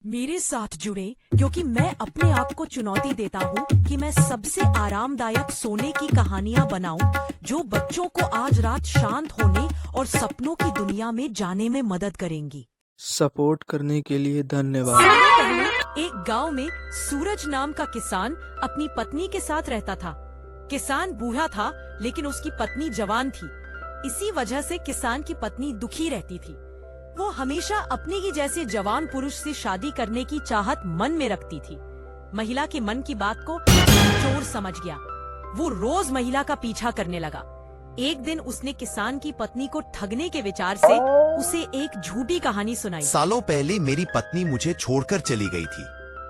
मेरे साथ जुड़े क्योंकि मैं अपने आप को चुनौती देता हूँ कि मैं सबसे आरामदायक सोने की कहानियाँ बनाऊं जो बच्चों को आज रात शांत होने और सपनों की दुनिया में जाने में मदद करेंगी। सपोर्ट करने के लिए धन्यवाद। सालों पहले एक गांव में सूरज नाम का किसान अपनी पत्नी के साथ रहता था। किसान बूढ़ा था लेकिन उसकी पत्नी जवान थी। इसी वजह से किसान की पत्नी दुखी रहती थी। वो हमेशा अपने ही जैसे जवान पुरुष से शादी करने की चाहत मन में रखती थी। महिला के मन की बात को चोर समझ गया। वो रोज महिला का पीछा करने लगा। एक दिन उसने किसान की पत्नी को ठगने के विचार से उसे एक झूठी कहानी सुनाई। सालों पहले मेरी पत्नी मुझे छोड़कर चली गई थी।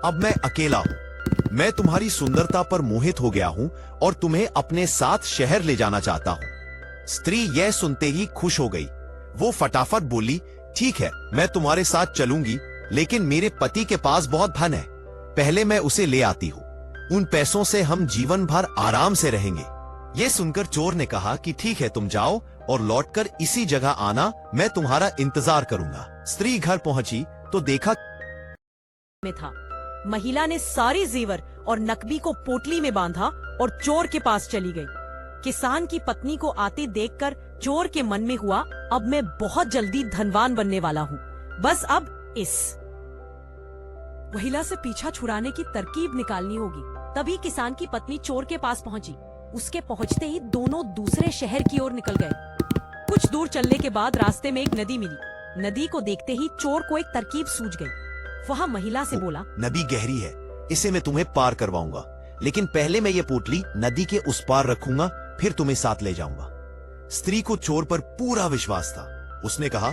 अब मैं अकेला हूँ। मैं तुम्हारी सुंदरता पर मोहित हो गया हूँ और तुम्हें अपने साथ शहर ले जाना चाहता हूँ। स्त्री यह सुनते ही खुश हो गई। वो फटाफट बोली, ठीक है, मैं तुम्हारे साथ चलूंगी, लेकिन मेरे पति के पास बहुत धन है। पहले मैं उसे ले आती हूँ। उन पैसों से हम जीवन भर आराम से रहेंगे। ये सुनकर चोर ने कहा कि ठीक है, तुम जाओ और लौटकर इसी जगह आना, मैं तुम्हारा इंतजार करूंगा। स्त्री घर पहुंची तो देखा में था। महिला ने सारे जेवर और नकदी को पोटली में बांधा और चोर के पास चली गई। किसान की पत्नी को आते देखकर चोर के मन में हुआ, अब मैं बहुत जल्दी धनवान बनने वाला हूँ। बस अब इस महिला से पीछा छुड़ाने की तरकीब निकालनी होगी। तभी किसान की पत्नी चोर के पास पहुंची। उसके पहुंचते ही दोनों दूसरे शहर की ओर निकल गए। कुछ दूर चलने के बाद रास्ते में एक नदी मिली। नदी को देखते ही चोर को एक तरकीब सूझ गई। वह महिला से बोला, नदी गहरी है, इसे मैं तुम्हें पार करवाऊंगा, लेकिन पहले मैं ये पोटली नदी के उस पार रखूंगा, फिर तुम्हें साथ ले जाऊंगा। स्त्री को चोर पर पूरा विश्वास था। उसने कहा,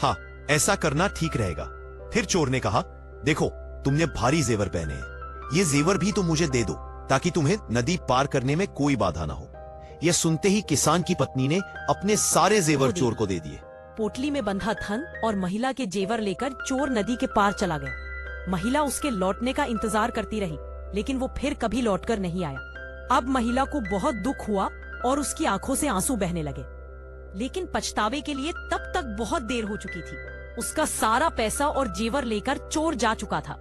हाँ, ऐसा करना ठीक रहेगा। फिर चोर ने कहा, देखो, तुमने भारी जेवर पहने हैं, ये जेवर भी तुम मुझे दे दो ताकि तुम्हें नदी पार करने में कोई बाधा ना हो। यह सुनते ही किसान की पत्नी ने अपने सारे जेवर चोर को दे दिए। पोटली में बंधा धन और महिला के जेवर लेकर चोर नदी के पार चला गया। महिला उसके लौटने का इंतजार करती रही, लेकिन वो फिर कभी लौटकर नहीं आया। अब महिला को बहुत दुख हुआ और उसकी आंखों से आंसू बहने लगे। लेकिन पछतावे के लिए तब तक बहुत देर हो चुकी थी। उसका सारा पैसा और जेवर लेकर चोर जा चुका था।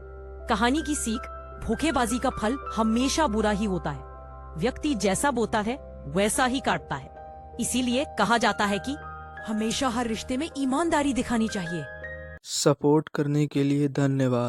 कहानी की सीख, धोखेबाजी का फल हमेशा बुरा ही होता है। व्यक्ति जैसा बोता है वैसा ही काटता है। इसीलिए कहा जाता है कि हमेशा हर रिश्ते में ईमानदारी दिखानी चाहिए। सपोर्ट करने के लिए धन्यवाद।